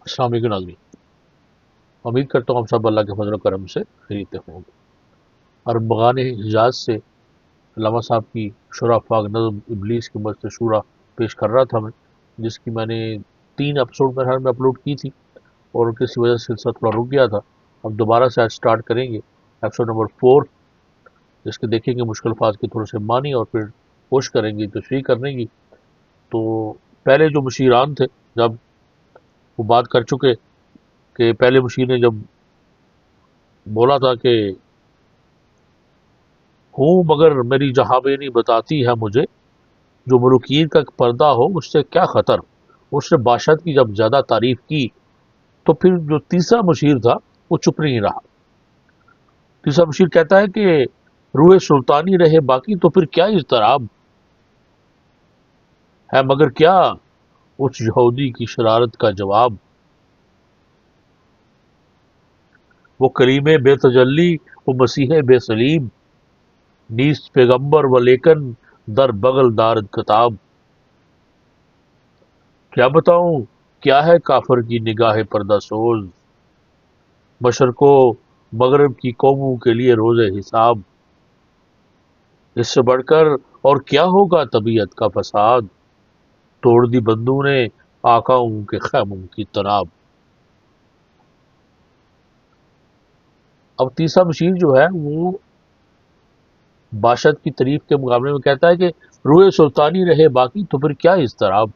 अस्सलाम वालेकुम नाज़रीन। उम्मीद करता हूँ हम सब अल्लाह के फजल और करम से खैरियत से होंगे। और बगान हिजाज से अल्लामा साहब की शुरा फाक नज़म इबलीस की मस्त शूरा पेश कर रहा था मैं, जिसकी मैंने 3 एपिसोड मेरे ख्याल में अपलोड की थी और किसी वजह से सिलसिला थोड़ा रुक गया था। अब दोबारा से आज स्टार्ट करेंगे एपिसोड नंबर 4, जिसके देखेंगे मुश्किल अल्फाज के थोड़े से मानी और फिर कोशिश करेंगे तशरीह करने की। तो पहले जो मुशीरान थे, जब वो बात कर चुके कि पहले मुशीर ने जब बोला था कि हूँ मगर मेरी जहांबेनी बताती है मुझे, जो मलूकियत का पर्दा हो उससे क्या खतर। उसने बादशाहत की जब ज्यादा तारीफ की तो फिर जो तीसरा मुशीर था वो चुप नहीं रहा। तीसरा मुशीर कहता है कि रूए सुल्तानी रहे बाकी तो फिर क्या इज़्तिराब है, मगर क्या उस यहूदी की शरारत का जवाब। वो कलीमे बेतजल्ली, वो मसीह बेसलीम, नीस पैगंबर व लेकन दर बगल दारद किताब। क्या बताऊं क्या है काफर की निगाह पर्दा सोज, मशरको मगरब की कौमों के लिए रोज़े हिसाब। इससे बढ़कर और क्या होगा तबीयत का फसाद, तोड़ दी बंदू ने आकाओं के खैमों की तनाब। अब तीसरा मशीर जो है वो बादशाह की तारीफ के मुकाबले में कहता है कि रूए सुल्तानी रहे बाकी तो फिर क्या इज़्तिराब।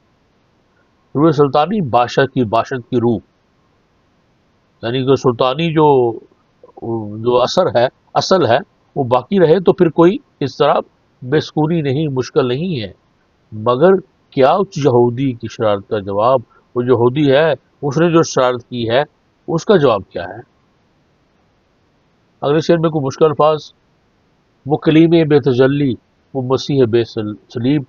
रूए सुल्तानी बादशाह की रूह, यानी कि सुल्तानी जो जो असल है वो बाकी रहे तो फिर कोई इज़्तिराब, बेसुकूनी नहीं, मुश्किल नहीं है, मगर क्या उस यहूदी की शरारत का जवाब। वो यहूदी है, उसने जो शरारत की है उसका जवाब क्या है। अगले शेर में कोई मुश्किल अल्फाज, वो कलीम बेतजल्ली, वो मसीह बेसलीम।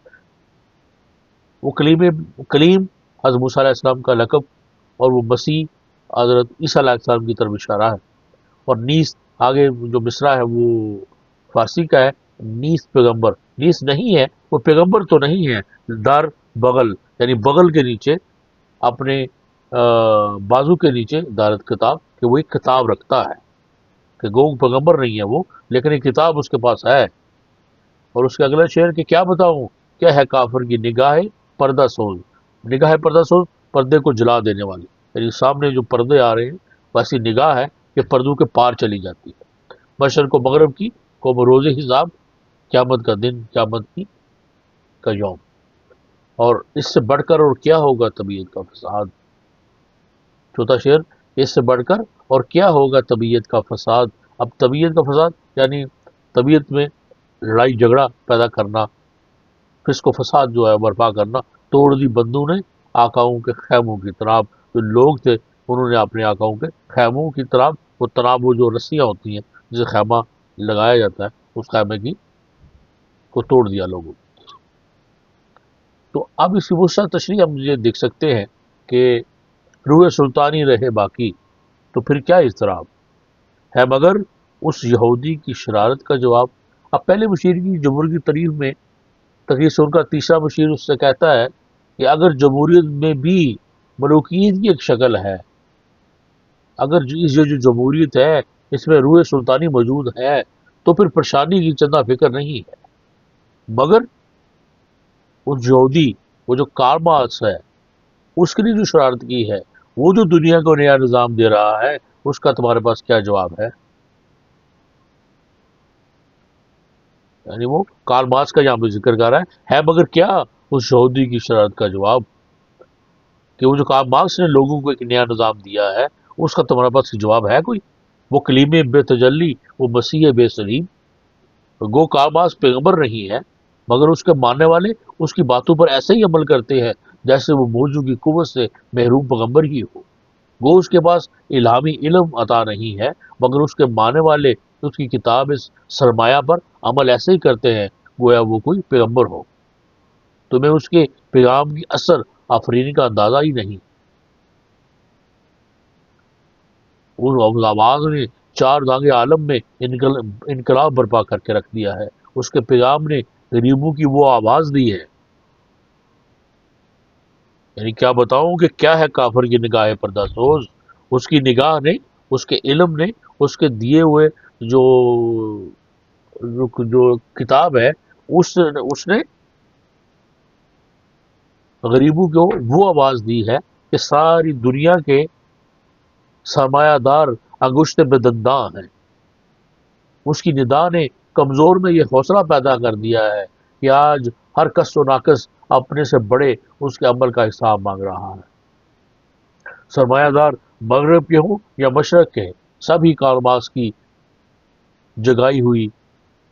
वो कलीम हज़रत मूसा अलैहिस्सलाम का लक़ब और वो मसीह हज़रत ईसा अलैहिस्सलाम की तरफ इशारा है। और नीस, आगे जो मिसरा है वो फारसी का है, नीस पैगंबर, नीस नहीं है, वो पैगंबर तो नहीं है, दार बगल यानी बगल के नीचे, अपने बाजू के नीचे दारत किताब, कि वो एक किताब रखता है, कि गो पैगंबर नहीं है वो, लेकिन एक किताब उसके पास है। और उसके अगला शेर कि क्या बताऊं क्या है काफिर की निगाह पर्दा सोज। निगाह पर्दा सोज, पर्दे को जला देने वाली, यानी सामने जो पर्दे आ रहे हैं वैसी निगाह है कि पर्दों के पार चली जाती है। मशरक को मगरब की को बरोज़ हिसाब, क़यामत का दिन, क़यामत की का यौम। और इससे बढ़कर और क्या होगा तबीयत का फसाद। चौथा शेर, इससे बढ़कर और क्या होगा तबीयत का फसाद। अब तबीयत का फसाद यानी तबीयत में लड़ाई झगड़ा पैदा करना, फिस्को फसाद जो है बर्पा करना। तोड़ दी बंदू ने आकाओं के खैमों की तनाब, जो लोग थे उन्होंने अपने आकाओं के खैमों की तनाब, वो तनाब वो जो रस्सियाँ होती हैं जिसे खैमा लगाया जाता है, उस खैमे की को तोड़ दिया लोगों ने। तो अब इसकी वसअत तशरीह हम ये देख सकते हैं कि रूह सुल्तानी रहे बाकी तो फिर क्या इज़्तिराब है, मगर उस यहूदी की शरारत का जवाब। अब पहले मुशीर की जमहूर की तारीफ में तकरीर से उनका तीसरा मुशीर उससे कहता है कि अगर जमहूरियत में भी मलूकियत की एक शक्ल है, अगर ये जो जमहूरियत है इसमें रूह सुल्तानी मौजूद है तो फिर परेशानी की चंदा फिक्र नहीं है, मगर उस यहूदी, वो जो कारमास है, उसके लिए जो शरारत की है, वो जो दुनिया को नया निज़ाम दे रहा है, उसका तुम्हारे पास क्या जवाब है। यानी वो कार्ल मार्क्स का यहाँ पे जिक्र कर रहा है मगर क्या उस यहूदी की शरारत का जवाब, कि वो जो कार्ल मार्क्स ने लोगों को एक नया निज़ाम दिया है उसका तुम्हारे पास जवाब है कोई। वो कलीमे बेतजल्ली, वो मसीह बेसलीम। गो कार्ल मार्क्स पैगंबर नहीं है, मगर उसके मानने वाले उसकी बातों पर ऐसे ही अमल करते हैं जैसे वो मौजू की कुव्वत से महरूम पैगंबर ही हो। गो उसके पास इल्हामी इल्म अता नहीं है, मगर उसके मानने वाले उसकी किताब इस सरमाया पर अमल ऐसे ही करते हैं गोया वो कोई पैगंबर हो। तुम्हें उसके पैगाम की असर आफरीनी का अंदाजा ही नहीं। उस आवाज ने चार दांगे आलम में इनकलाब बर्पा करके रख दिया है। उसके पैगाम ने गरीबों की वो आवाज दी है یعنی کیا بتاؤں کہ کیا ہے کافر کی نگاہ پردہ سوز. اس کی نگاہ نے، اس کے علم نے، اس کے دیے ہوئے جو جو کتاب ہے، اس نے غریبوں کو وہ آواز دی ہے کہ ساری دنیا کے سرمایہ دار انگشت بے دنداں ہیں. اس کی ندا نے کمزور میں یہ حوصلہ پیدا کر دیا ہے کہ آج ہر کس و ناقص اپنے سے بڑے اس کے عمل کا حساب مانگ رہا ہے. سرمایہ دار مغرب کے ہوں یا مشرق کے، سبھی کارباز کی جگائی ہوئی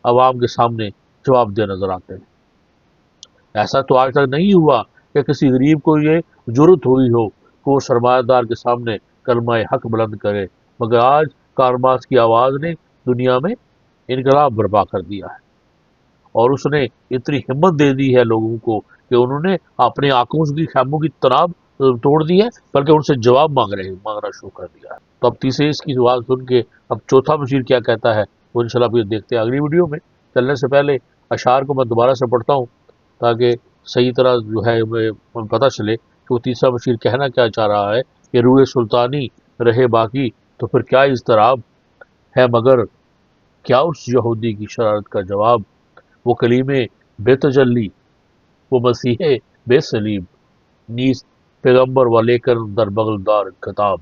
عوام کے سامنے جواب دہ نظر آتے ہیں. ایسا تو آج تک نہیں ہوا کہ کسی غریب کو یہ جرت ہوئی ہو کہ وہ سرمایہ دار کے سامنے کلمہ حق بلند کرے، مگر آج کارباز کی آواز نے دنیا میں انقلاب برپا کر دیا ہے. اور اس نے اتنی ہمت دے دی ہے لوگوں کو کہ انہوں نے اپنے آنکھوں کی خیموں کی تناب توڑ دی ہے، بلکہ ان سے جواب مانگنا شروع کر دیا ہے. تو اب تیسرے اس کی بات سن کے اب چوتھا مشیر کیا کہتا ہے وہ انشاءاللہ پھر دیکھتے ہیں اگلی ویڈیو میں. چلنے سے پہلے اشعار کو میں دوبارہ سے پڑھتا ہوں تاکہ صحیح طرح جو ہے ہمیں پتہ چلے کہ وہ تیسرا مشیر کہنا کیا چاہ رہا ہے کہ روح سلطانی رہے باقی تو پھر کیا اضطراب ہے، مگر کیا اس یہودی کی شرارت کا جواب. وہ کلیم بے تجلی، وہ مسیح بے صلیب، نیز پیغمبر و لیکن در بغل دار کتاب.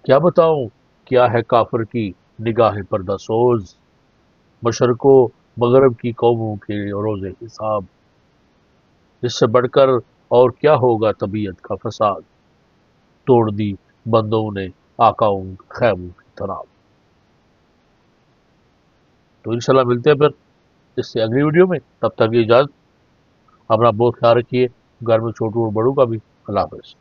کیا بتاؤں کیا ہے کافر کی نگاہ پردہ سوز، مشرق و مغرب کی قوموں کے روز حساب. اس سے بڑھ کر اور کیا ہوگا طبیعت کا فساد، توڑ دی بندوں نے آقاؤں خیموں کی تناب. تو انشاءاللہ ملتے ہیں پھر اس سے اگلی ویڈیو میں. تب تک کی اجازت. اپنا بہت خیال رکھیے، گھر میں چھوٹوں اور بڑوں کا بھی. اللہ حافظ.